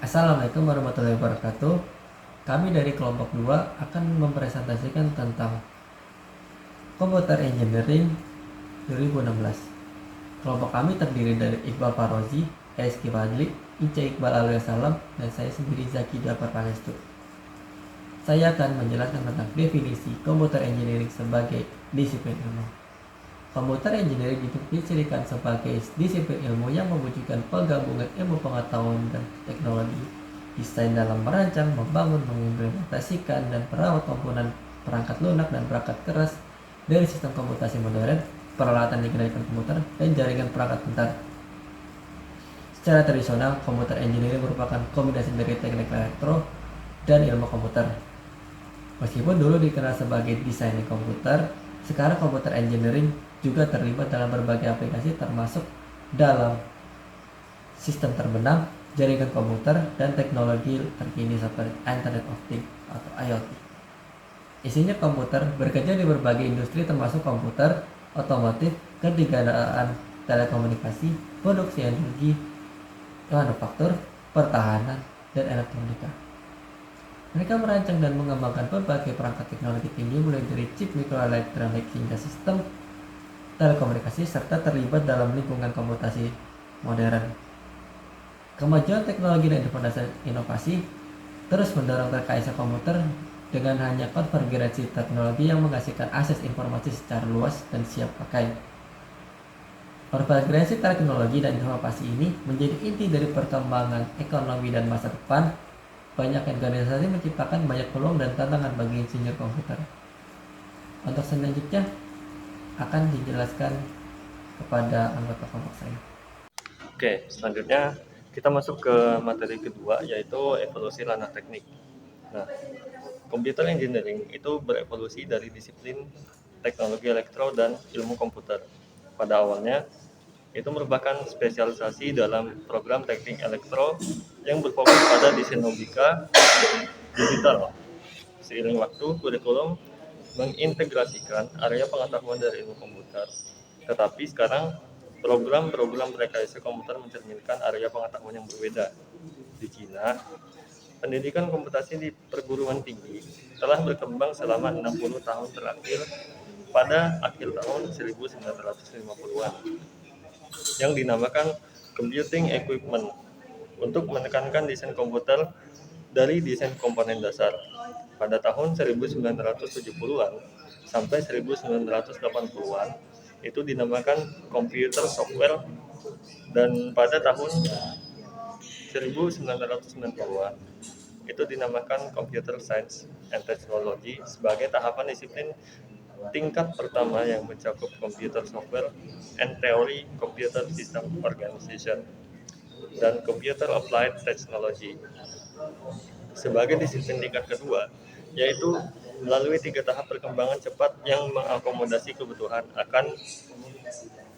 Assalamualaikum warahmatullahi wabarakatuh. Kami dari kelompok 2 akan mempresentasikan tentang Computer Engineering 2016. Kelompok kami terdiri dari Iqbal Farozi, Rizky Fadli, Ica Iqbal Alaihissalam, dan saya sendiri Zaki Jafar Pangestu. Saya akan menjelaskan tentang definisi Computer Engineering sebagai disiplin ilmu. Computer Engineering didefinisikan sebagai disiplin ilmu yang mewujudkan penggabungan ilmu pengetahuan dan teknologi, desain dalam merancang, membangun, mengimplementasikan, dan merawat komponen perangkat lunak dan perangkat keras dari sistem komputasi modern, peralatan dikendalikan komputer, dan jaringan perangkat pintar. Secara tradisional, computer engineering merupakan kombinasi dari teknik elektro dan ilmu komputer. Meskipun dulu dikenal sebagai desain komputer, sekarang computer engineering juga terlibat dalam berbagai aplikasi termasuk dalam sistem terbenam, jaringan komputer, dan teknologi terkini seperti Internet of Things atau IoT. Isinya komputer bekerja di berbagai industri termasuk komputer, otomotif, ketinggalan telekomunikasi, produksi energi, manufaktur, pertahanan, dan elektronika. Mereka merancang dan mengembangkan berbagai perangkat teknologi tinggi mulai dari chip mikroelektronik hingga sistem telekomunikasi serta terlibat dalam lingkungan komputasi modern. Kemajuan teknologi dan inovasi terus mendorong rekayasa komputer dengan hanya konvergensi teknologi yang menghasilkan akses informasi secara luas dan siap pakai. Konvergensi teknologi dan inovasi ini menjadi inti dari perkembangan ekonomi dan masa depan. Banyak organisasi menciptakan banyak peluang dan tantangan bagi insinyur komputer. Untuk selanjutnya akan dijelaskan kepada anggota kelompok saya. Oke, selanjutnya kita masuk ke materi kedua, yaitu evolusi ranah teknik. Nah, computer engineering itu berevolusi dari disiplin teknologi elektro dan ilmu komputer. Pada awalnya, itu merupakan spesialisasi dalam program teknik elektro yang berfokus pada desain logika digital. Seiring waktu, kurikulum mengintegrasikan area pengetahuan dari ilmu komputer. Tetapi sekarang program-program rekayasa komputer mencerminkan area pengetahuan yang berbeda. Di Cina, pendidikan komputasi di perguruan tinggi telah berkembang selama 60 tahun terakhir pada akhir tahun 1950-an yang dinamakan computing equipment untuk menekankan desain komputer dari desain komponen dasar. Pada tahun 1970-an sampai 1980-an itu dinamakan computer software, dan pada tahun 1990-an itu dinamakan computer science and technology sebagai tahapan disiplin tingkat pertama yang mencakup computer software and theory computer system organization dan computer applied technology sebagai disiplin tingkat kedua, yaitu melalui 3 tahap perkembangan cepat yang mengakomodasi kebutuhan akan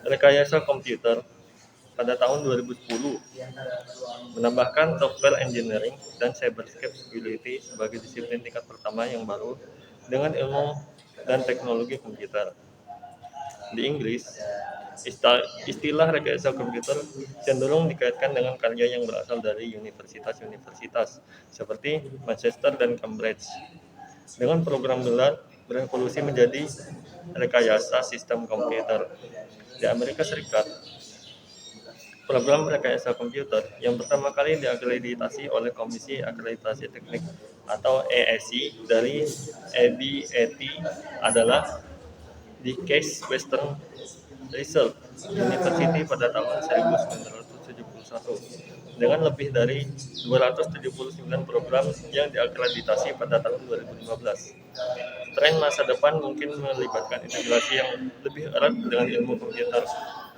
rekayasa komputer. Pada tahun 2010 menambahkan software engineering dan cyberscape security sebagai disiplin tingkat pertama yang baru dengan ilmu dan teknologi komputer. Di Inggris, istilah rekayasa komputer cenderung dikaitkan dengan karya yang berasal dari universitas-universitas seperti Manchester dan Cambridge. Dengan program gelar berevolusi menjadi rekayasa sistem komputer. Di Amerika Serikat, program rekayasa komputer yang pertama kali diakreditasi oleh Komisi Akreditasi Teknik atau ASI dari ABAT adalah di Case Western Reserve University pada tahun 1971 dengan lebih dari 279 program yang diakreditasi pada tahun 2015. Tren masa depan mungkin melibatkan integrasi yang lebih erat dengan ilmu komputer,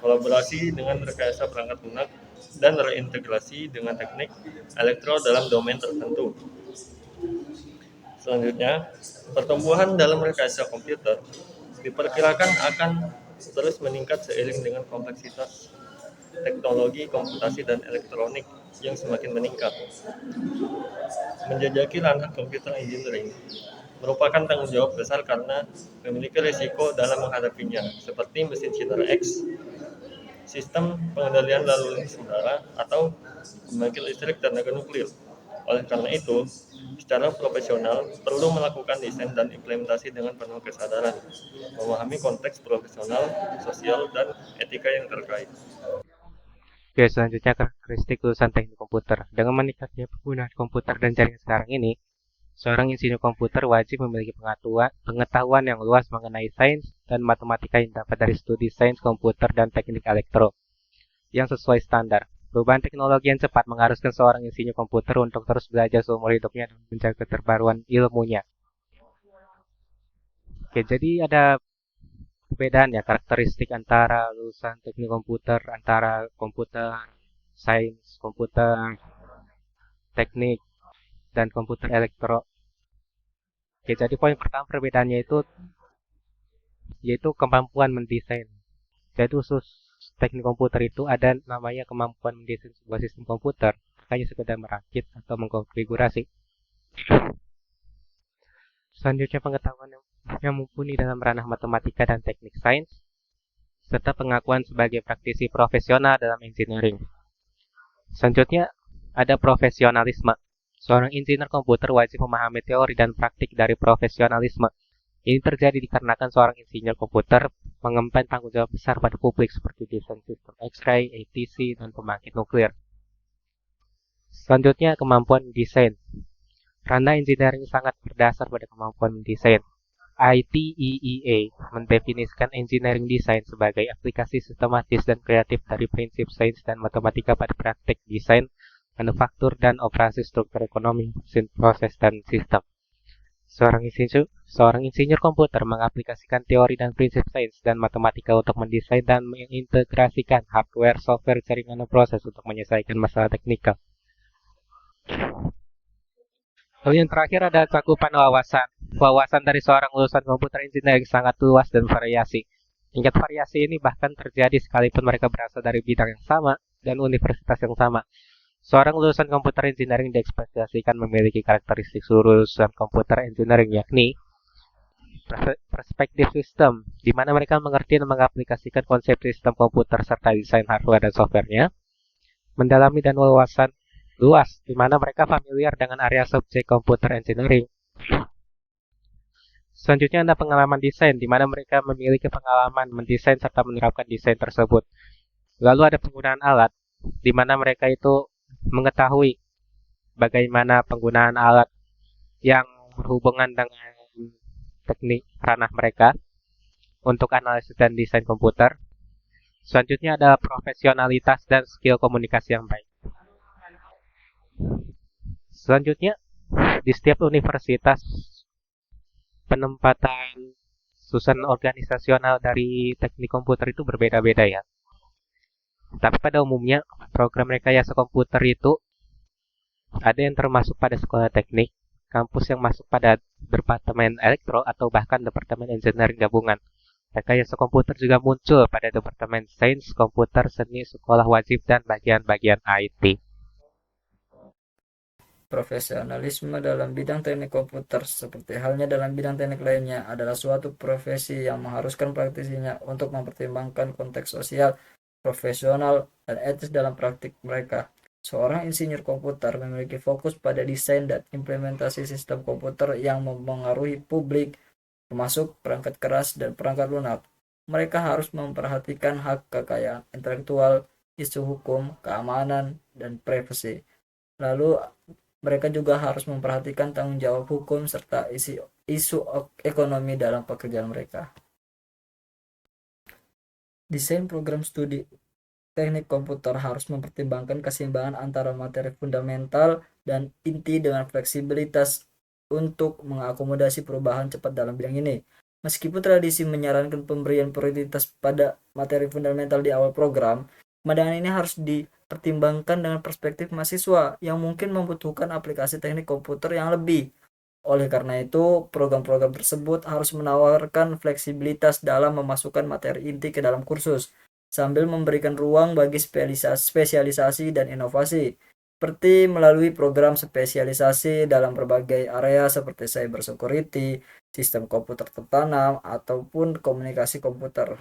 kolaborasi dengan rekayasa perangkat lunak, dan reintegrasi dengan teknik elektro dalam domain tertentu. Selanjutnya, pertumbuhan dalam rekayasa komputer diperkirakan akan terus meningkat seiring dengan kompleksitas teknologi komputasi dan elektronik yang semakin meningkat. Menjajaki ranah computer engineering merupakan tanggung jawab besar karena memiliki risiko dalam menghadapinya, seperti mesin Schindler X sistem pengendalian lalu lintas udara, atau pembangkit listrik tenaga nuklir. Oleh karena itu, secara profesional perlu melakukan desain dan implementasi dengan penuh kesadaran, memahami konteks profesional, sosial, dan etika yang terkait. Oke, selanjutnya karakteristik lulusan teknik komputer. Dengan meningkatnya penggunaan komputer dan jaringan sekarang ini, seorang insinyur komputer wajib memiliki pengetahuan yang luas mengenai sains dan matematika yang dapat dari studi sains komputer dan teknik elektro yang sesuai standar. Perubahan teknologi yang cepat mengharuskan seorang insinyur komputer untuk terus belajar seumur hidupnya dan menjaga keterbaruan ilmunya. Oke, jadi ada perbedaan ya karakteristik antara lulusan teknik komputer, antara komputer, sains, komputer, teknik, dan komputer elektro. Oke, jadi poin pertama perbedaannya itu yaitu kemampuan mendesain. Jadi khusus teknik komputer itu ada namanya kemampuan mendesain sebuah sistem komputer, hanya sekedar merakit atau mengkonfigurasi. Selanjutnya pengetahuan yang mumpuni dalam ranah matematika dan teknik sains, serta pengakuan sebagai praktisi profesional dalam engineering. Selanjutnya ada profesionalisme. Seorang insinyur komputer wajib memahami teori dan praktik dari profesionalisme. Ini terjadi dikarenakan seorang insinyur komputer mengemban tanggung jawab besar pada publik seperti desain sistem X-ray, ATC, dan pembangkit nuklir. Selanjutnya kemampuan desain. Ranah engineering sangat berdasar pada kemampuan mendesain. ITEEA mendefinisikan engineering design sebagai aplikasi sistematis dan kreatif dari prinsip sains dan matematika pada praktik desain, manufaktur, dan operasi struktur ekonomi, mesin, proses, dan sistem. Seorang insinyur komputer mengaplikasikan teori dan prinsip sains dan matematika untuk mendesain dan mengintegrasikan hardware, software, jaringan, dan proses untuk menyelesaikan masalah teknikal. Lalu yang terakhir ada cakupan wawasan. Wawasan dari seorang lulusan komputer engineering sangat luas dan variasi. Tingkat variasi ini bahkan terjadi sekalipun mereka berasal dari bidang yang sama dan universitas yang sama. Seorang lulusan komputer engineering diekspektasikan memiliki karakteristik seluruh lulusan komputer engineering, yakni perspektif sistem, di mana mereka mengerti dan mengaplikasikan konsep sistem komputer serta desain hardware dan softwarenya, mendalami dan wawasan luas, di mana mereka familiar dengan area subjek komputer engineering. Selanjutnya ada pengalaman desain, di mana mereka memiliki pengalaman mendesain serta menerapkan desain tersebut. Lalu ada penggunaan alat, di mana mereka itu mengetahui bagaimana penggunaan alat yang berhubungan dengan teknik ranah mereka untuk analisis dan desain komputer. Selanjutnya ada profesionalitas dan skill komunikasi yang baik. Selanjutnya, di setiap universitas penempatan susunan organisasional dari teknik komputer itu berbeda-beda ya. Tapi pada umumnya program rekayasa komputer itu ada yang termasuk pada sekolah teknik, kampus yang masuk pada departemen elektro atau bahkan departemen engineering gabungan. Rekayasa komputer juga muncul pada departemen sains, komputer, seni, sekolah wajib, dan bagian-bagian IT. Profesionalisme dalam bidang teknik komputer, seperti halnya dalam bidang teknik lainnya, adalah suatu profesi yang mengharuskan praktisinya untuk mempertimbangkan konteks sosial, profesional, dan etis dalam praktik mereka. Seorang insinyur komputer memiliki fokus pada desain dan implementasi sistem komputer yang mempengaruhi publik, termasuk perangkat keras dan perangkat lunak. Mereka harus memperhatikan hak kekayaan intelektual, isu hukum, keamanan, dan privasi. Lalu mereka juga harus memperhatikan tanggung jawab hukum serta isu ekonomi dalam pekerjaan mereka. Desain program studi teknik komputer harus mempertimbangkan keseimbangan antara materi fundamental dan inti dengan fleksibilitas untuk mengakomodasi perubahan cepat dalam bidang ini. Meskipun tradisi menyarankan pemberian prioritas pada materi fundamental di awal program, pandangan ini harus dipertimbangkan dengan perspektif mahasiswa yang mungkin membutuhkan aplikasi teknik komputer yang lebih. Oleh karena itu, program-program tersebut harus menawarkan fleksibilitas dalam memasukkan materi inti ke dalam kursus, sambil memberikan ruang bagi spesialisasi dan inovasi, seperti melalui program spesialisasi dalam berbagai area seperti cyber security, sistem komputer tertanam, ataupun komunikasi komputer.